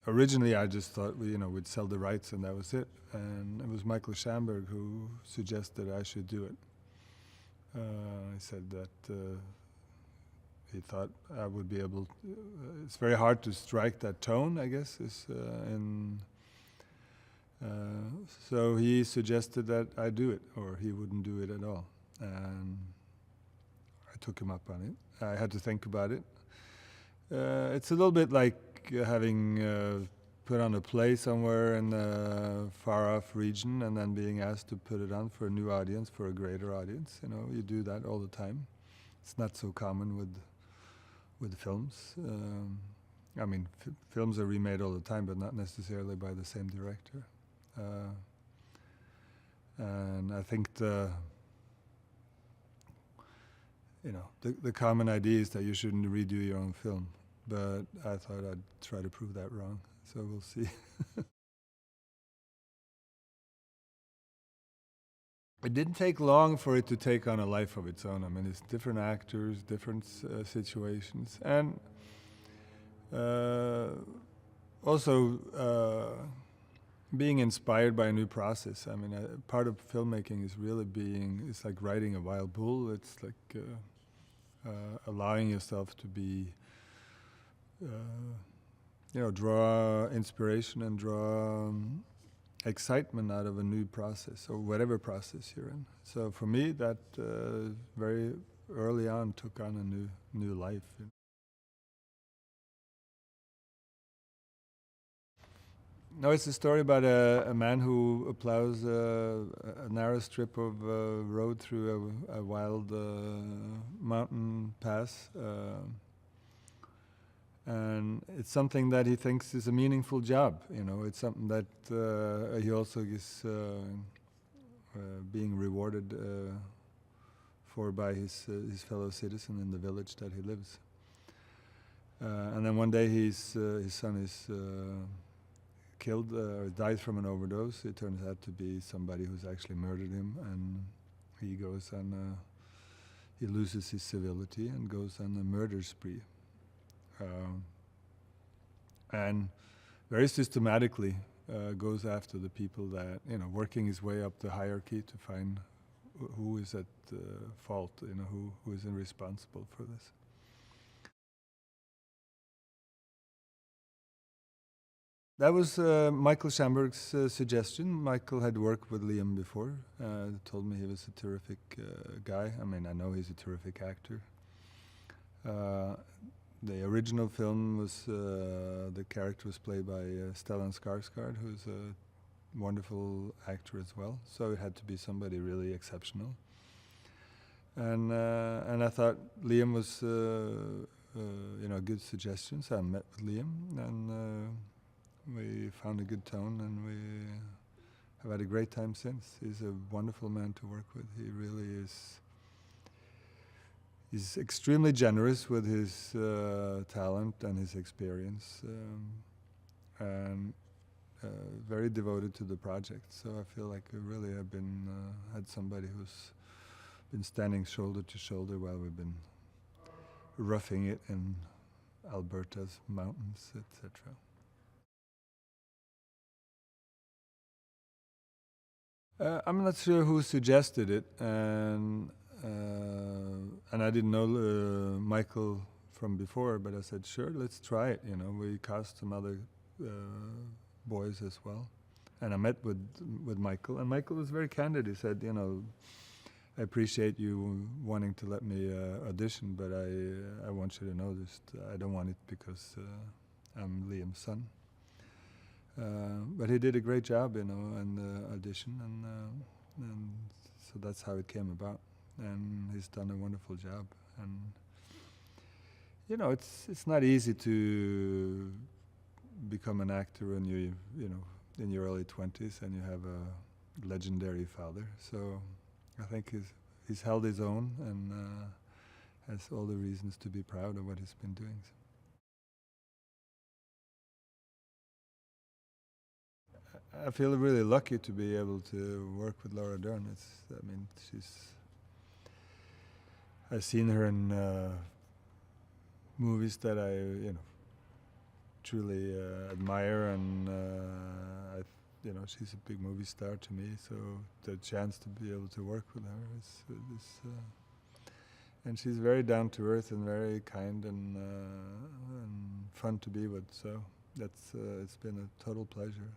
originally I just thought we'd sell the rights and that was it. And it was Michael Schamberg who suggested I should do it. He said that he thought I would be able. It's very hard to strike that tone, I guess. So he suggested that I do it, or he wouldn't do it at all. And I took him up on it. I had to think about it. It's a little bit like having put on a play somewhere in a far-off region and then being asked to put it on for a new audience, for a greater audience. You do that all the time. It's not so common with films. I mean, films are remade all the time, but not necessarily by the same director. And I think the common idea is that you shouldn't redo your own film, but I thought I'd try to prove that wrong. So we'll see. It didn't take long for it to take on a life of its own. I mean, it's different actors, different situations, and also being inspired by a new process. I mean, part of filmmaking is really it's like riding a wild bull. It's like allowing yourself to be, draw inspiration and draw excitement out of a new process or whatever process you're in. So for me, that very early on took on a new life. No, it's a story about a man who plows a narrow strip of road through a wild mountain pass. And it's something that he thinks is a meaningful job. It's something that he also is being rewarded for by his fellow citizen in the village that he lives. And then one day his son is killed or dies from an overdose. It turns out to be somebody who's actually murdered him, and he goes on he loses his civility and goes on a murder spree. And very systematically goes after the people that, working his way up the hierarchy to find who is at fault, who is responsible for this. That was Michael Schamberg's suggestion. Michael had worked with Liam before, told me he was a terrific guy. I mean, I know he's a terrific actor. The original film was, the character was played by Stellan Skarsgård, who's a wonderful actor as well. So it had to be somebody really exceptional. And I thought Liam was, a good suggestion. So I met with Liam, and we found a good tone, and we have had a great time since. He's a wonderful man to work with. He really is. He's extremely generous with his talent and his experience, and very devoted to the project. So I feel like we really have been had somebody who's been standing shoulder to shoulder while we've been roughing it in Alberta's mountains, etc. I'm not sure who suggested it, and I didn't know Michael from before, but I said, sure, let's try it. We cast some other boys as well, and I met with Michael, and Michael was very candid. He said, I appreciate you wanting to let me audition, but I want you to know this. I don't want it because I'm Liam's son. But he did a great job, in the audition, and so that's how it came about. And he's done a wonderful job. And it's not easy to become an actor when you in your early 20s and you have a legendary father. So I think he's held his own and has all the reasons to be proud of what he's been doing. I feel really lucky to be able to work with Laura Dern. I've seen her in movies that I truly admire, and she's a big movie star to me. So the chance to be able to work with her is and she's very down to earth and very kind and fun to be with. So that's it's been a total pleasure.